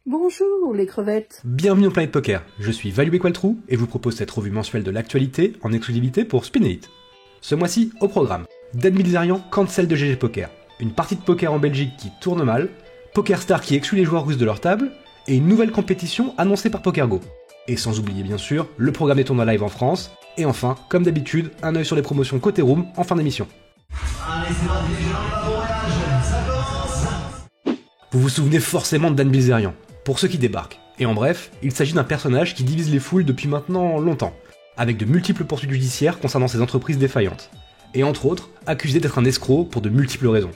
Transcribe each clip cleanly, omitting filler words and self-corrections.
Bonjour les crevettes. Bienvenue au Planète Poker, je suis Value Equal True et vous propose cette revue mensuelle de l'actualité en exclusivité pour Spin Elite. Ce mois-ci, au programme, Dan Bilzerian cancel de GG Poker, une partie de poker en Belgique qui tourne mal, PokerStars qui exclut les joueurs russes de leur table, et une nouvelle compétition annoncée par PokerGo. Et sans oublier bien sûr, le programme des tournois live en France, et enfin, comme d'habitude, un œil sur les promotions côté room en fin d'émission. Allez, c'est parti, les gens, bon voyage, ça commence. Vous vous souvenez forcément de Dan Bilzerian, pour ceux qui débarquent. Et en bref, il s'agit d'un personnage qui divise les foules depuis maintenant longtemps, avec de multiples poursuites judiciaires concernant ses entreprises défaillantes. Et entre autres, accusé d'être un escroc pour de multiples raisons.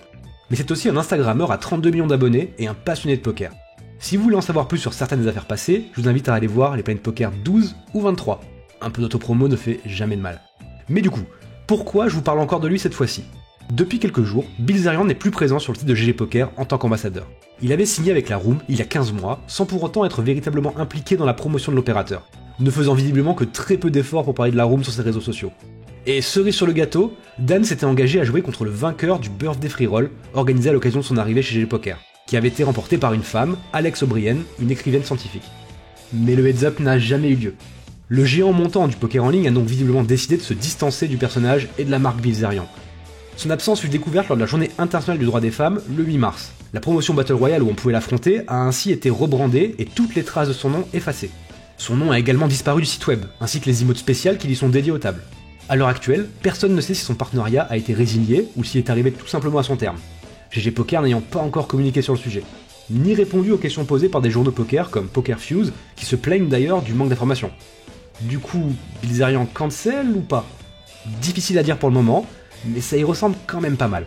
Mais c'est aussi un Instagrammeur à 32 millions d'abonnés et un passionné de poker. Si vous voulez en savoir plus sur certaines affaires passées, je vous invite à aller voir les Planètes Poker 12 ou 23. Un peu d'autopromo ne fait jamais de mal. Mais du coup, pourquoi je vous parle encore de lui cette fois-ci ? Depuis quelques jours, Bilzerian n'est plus présent sur le site de GG Poker en tant qu'ambassadeur. Il avait signé avec la Room il y a 15 mois, sans pour autant être véritablement impliqué dans la promotion de l'opérateur, ne faisant visiblement que très peu d'efforts pour parler de la Room sur ses réseaux sociaux. Et cerise sur le gâteau, Dan s'était engagé à jouer contre le vainqueur du Birthday Free Roll, organisé à l'occasion de son arrivée chez GG Poker, qui avait été remporté par une femme, Alex O'Brien, une écrivaine scientifique. Mais le heads-up n'a jamais eu lieu. Le géant montant du poker en ligne a donc visiblement décidé de se distancer du personnage et de la marque Bilzerian. Son absence fut découverte lors de la journée internationale du droit des femmes, le 8 mars. La promotion Battle Royale où on pouvait l'affronter a ainsi été rebrandée et toutes les traces de son nom effacées. Son nom a également disparu du site web, ainsi que les emotes spéciales qui lui sont dédiées aux tables. À l'heure actuelle, personne ne sait si son partenariat a été résilié ou s'il est arrivé tout simplement à son terme. GG Poker n'ayant pas encore communiqué sur le sujet, ni répondu aux questions posées par des journaux poker comme PokerFuse, qui se plaignent d'ailleurs du manque d'informations. Du coup, Bilzerian cancel ou pas ? Difficile à dire pour le moment, mais ça y ressemble quand même pas mal.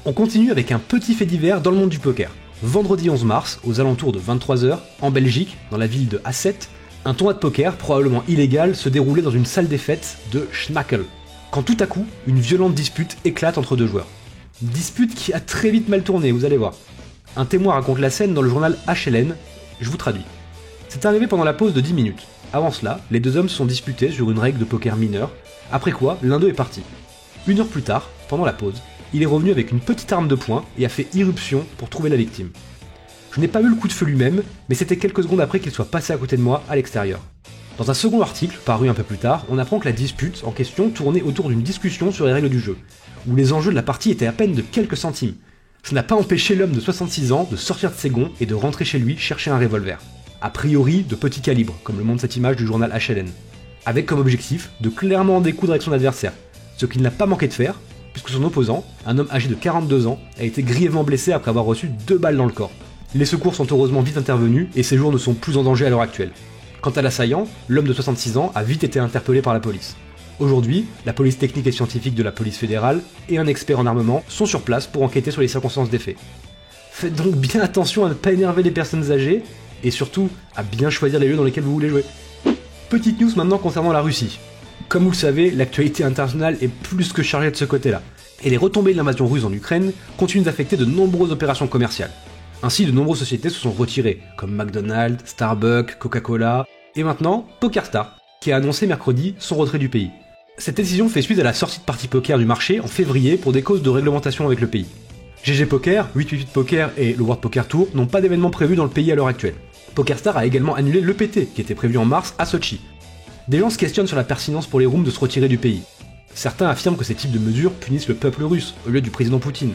On continue avec un petit fait divers dans le monde du poker. Vendredi 11 mars, aux alentours de 23h, en Belgique, dans la ville de Asset, un tournoi de poker, probablement illégal, se déroulait dans une salle des fêtes de Schnakel, quand tout à coup, une violente dispute éclate entre deux joueurs. Dispute qui a très vite mal tourné, vous allez voir. Un témoin raconte la scène dans le journal HLN, je vous traduis. C'est arrivé pendant la pause de 10 minutes. Avant cela, les deux hommes se sont disputés sur une règle de poker mineure, après quoi l'un d'eux est parti. Une heure plus tard, pendant la pause, il est revenu avec une petite arme de poing et a fait irruption pour trouver la victime. Je n'ai pas eu le coup de feu lui-même, mais c'était quelques secondes après qu'il soit passé à côté de moi à l'extérieur. Dans un second article, paru un peu plus tard, on apprend que la dispute en question tournait autour d'une discussion sur les règles du jeu, où les enjeux de la partie étaient à peine de quelques centimes. Ça n'a pas empêché l'homme de 66 ans de sortir de ses gonds et de rentrer chez lui chercher un revolver. A priori de petit calibre, comme le montre cette image du journal HLN. Avec comme objectif de clairement en découdre avec son adversaire, ce qu'il n'a pas manqué de faire, puisque son opposant, un homme âgé de 42 ans, a été grièvement blessé après avoir reçu 2 balles dans le corps. Les secours sont heureusement vite intervenus et ses jours ne sont plus en danger à l'heure actuelle. Quant à l'assaillant, l'homme de 66 ans a vite été interpellé par la police. Aujourd'hui, la police technique et scientifique de la police fédérale et un expert en armement sont sur place pour enquêter sur les circonstances des faits. Faites donc bien attention à ne pas énerver les personnes âgées et surtout à bien choisir les lieux dans lesquels vous voulez jouer. Petite news maintenant concernant la Russie. Comme vous le savez, l'actualité internationale est plus que chargée de ce côté-là, et les retombées de l'invasion russe en Ukraine continuent d'affecter de nombreuses opérations commerciales. Ainsi, de nombreuses sociétés se sont retirées, comme McDonald's, Starbucks, Coca-Cola, et maintenant PokerStars, qui a annoncé mercredi son retrait du pays. Cette décision fait suite à la sortie de parties poker du marché en février pour des causes de réglementation avec le pays. GG Poker, 888 Poker et le World Poker Tour n'ont pas d'événements prévus dans le pays à l'heure actuelle. PokerStars a également annulé l'EPT, qui était prévu en mars à Sochi. Des gens se questionnent sur la pertinence pour les rooms de se retirer du pays. Certains affirment que ces types de mesures punissent le peuple russe, au lieu du président Poutine.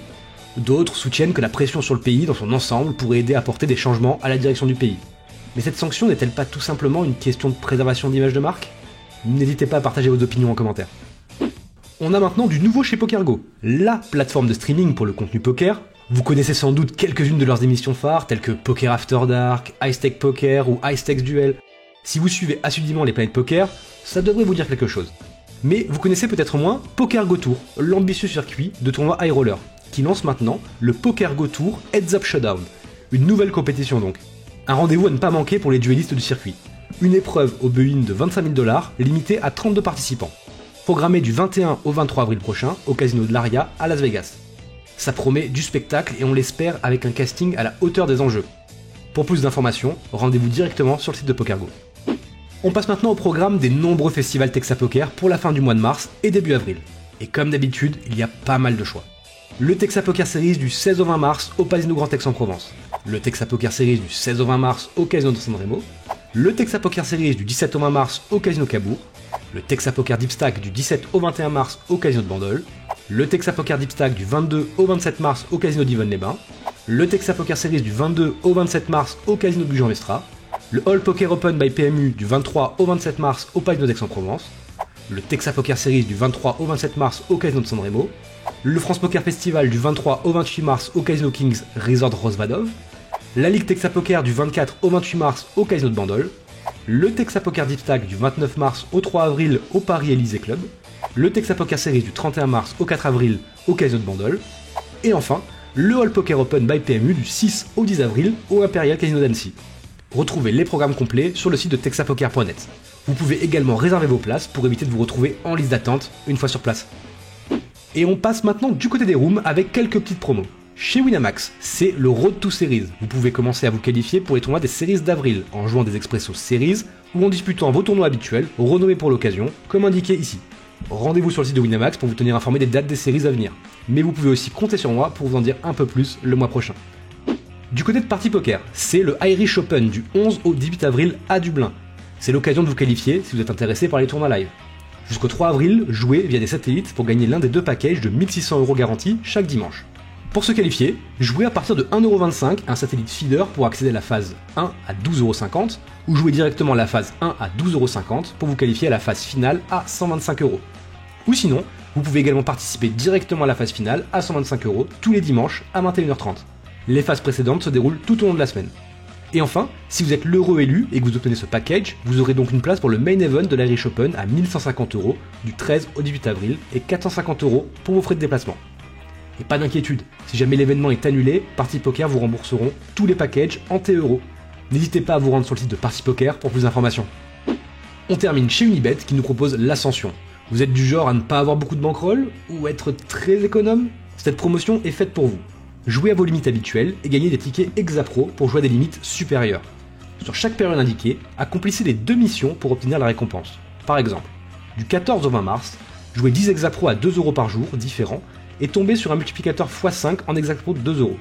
D'autres soutiennent que la pression sur le pays dans son ensemble pourrait aider à apporter des changements à la direction du pays. Mais cette sanction n'est-elle pas tout simplement une question de préservation d'image de marque ? N'hésitez pas à partager vos opinions en commentaire. On a maintenant du nouveau chez PokerGo, la plateforme de streaming pour le contenu poker. Vous connaissez sans doute quelques-unes de leurs émissions phares, telles que Poker After Dark, High Stake Poker ou High Stakes Duel. Si vous suivez assidûment les Planètes Poker, ça devrait vous dire quelque chose. Mais vous connaissez peut-être moins PokerGo Tour, l'ambitieux circuit de tournoi high roller, qui lance maintenant le PokerGo Tour Heads Up Showdown, une nouvelle compétition donc. Un rendez-vous à ne pas manquer pour les duellistes du circuit. Une épreuve au buy-in de 25 000 $, limitée à 32 participants. Programmée du 21 au 23 avril prochain au casino de l'Aria à Las Vegas. Ça promet du spectacle et on l'espère avec un casting à la hauteur des enjeux. Pour plus d'informations, rendez-vous directement sur le site de PokerGo. On passe maintenant au programme des nombreux festivals Texas Poker pour la fin du mois de mars et début avril. Et comme d'habitude, il y a pas mal de choix. Le Texas Poker Series du 16 au 20 mars au Casino Grand Aix-en-Provence. le Texas Poker Series du 16 au 20 mars au Casino de Sanremo, le Texas Poker Series du 17 au 20 mars au Casino Cabourg, le Texas Poker Deep Stack du 17 au 21 mars au Casino de Bandol, le Texas Poker Deep Stack du 22 au 27 mars au Casino d'Yvonne-les-Bains, le Texas Poker Series du 22 au 27 mars au Casino de Gujan-Mestras, le All Poker Open by PMU du 23 au 27 mars au Casino d'Aix-en-Provence, le Texas Poker Series du 23 au 27 mars au Casino de Sanremo, le France Poker Festival du 23 au 28 mars au Casino Kings Resort Rosvadov, la Ligue Texas Poker du 24 au 28 mars au Casino de Bandol, le Texas Poker Deep Stack du 29 mars au 3 avril au Paris Élysée Club, le Texas Poker Series du 31 mars au 4 avril au Casino de Bandol, et enfin, le All Poker Open by PMU du 6 au 10 avril au Imperial Casino d'Annecy. Retrouvez les programmes complets sur le site de texapoker.net. Vous pouvez également réserver vos places pour éviter de vous retrouver en liste d'attente une fois sur place. Et on passe maintenant du côté des rooms avec quelques petites promos. Chez Winamax, c'est le Road to Series. Vous pouvez commencer à vous qualifier pour les tournois des Series d'avril en jouant des Expresso Series ou en disputant vos tournois habituels, renommés pour l'occasion, comme indiqué ici. Rendez-vous sur le site de Winamax pour vous tenir informé des dates des séries à venir. Mais vous pouvez aussi compter sur moi pour vous en dire un peu plus le mois prochain. Du côté de Party Poker, c'est le Irish Open du 11 au 18 avril à Dublin. C'est l'occasion de vous qualifier si vous êtes intéressé par les tournois live. Jusqu'au 3 avril, jouez via des satellites pour gagner l'un des deux packages de 1600€ garantis chaque dimanche. Pour se qualifier, jouez à partir de 1,25€ un satellite feeder pour accéder à la phase 1 à 12,50€ ou jouez directement la phase 1 à 12,50€ pour vous qualifier à la phase finale à 125€. Ou sinon, vous pouvez également participer directement à la phase finale à 125€ tous les dimanches à 21h30. Les phases précédentes se déroulent tout au long de la semaine. Et enfin, si vous êtes l'heureux élu et que vous obtenez ce package, vous aurez donc une place pour le main event de l'Irish Open à 1150€ du 13 au 18 avril et 450€ pour vos frais de déplacement. Et pas d'inquiétude, si jamais l'événement est annulé, Party Poker vous rembourseront tous les packages en T-euros. N'hésitez pas à vous rendre sur le site de Party Poker pour plus d'informations. On termine chez Unibet qui nous propose l'Ascension. Vous êtes du genre à ne pas avoir beaucoup de bankroll ou être très économe? Cette promotion est faite pour vous. Jouez à vos limites habituelles et gagnez des tickets Exapro pour jouer à des limites supérieures. Sur chaque période indiquée, accomplissez les 2 missions pour obtenir la récompense. Par exemple, du 14 au 20 mars, jouez 10 Exapro à 2€ par jour différents et tombez sur un multiplicateur x5 en Exapro de 2€.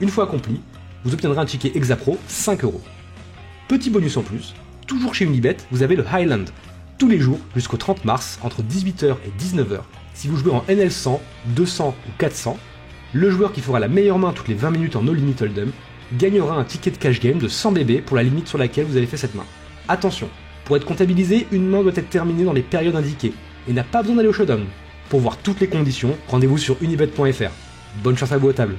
Une fois accompli, vous obtiendrez un ticket Exapro 5€. Petit bonus en plus, toujours chez Unibet, vous avez le Highland, tous les jours jusqu'au 30 mars entre 18h et 19h. Si vous jouez en NL100, 200 ou 400, le joueur qui fera la meilleure main toutes les 20 minutes en No Limit Hold'em gagnera un ticket de cash game de 100 BB pour la limite sur laquelle vous avez fait cette main. Attention, pour être comptabilisé, une main doit être terminée dans les périodes indiquées et n'a pas besoin d'aller au showdown. Pour voir toutes les conditions, rendez-vous sur unibet.fr. Bonne chance à vous à table.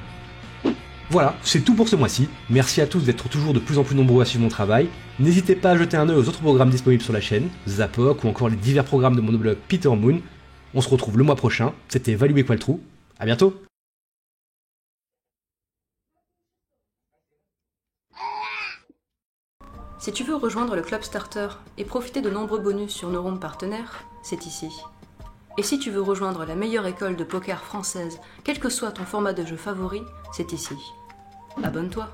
Voilà, c'est tout pour ce mois-ci. Merci à tous d'être toujours de plus en plus nombreux à suivre mon travail. N'hésitez pas à jeter un œil aux autres programmes disponibles sur la chaîne, Zapok ou encore les divers programmes de mon blog Peter Moon. On se retrouve le mois prochain. C'était Value Equal True. À bientôt. Si tu veux rejoindre le Club Starter et profiter de nombreux bonus sur nos rooms partenaires, c'est ici. Et si tu veux rejoindre la meilleure école de poker française, quel que soit ton format de jeu favori, c'est ici. Abonne-toi.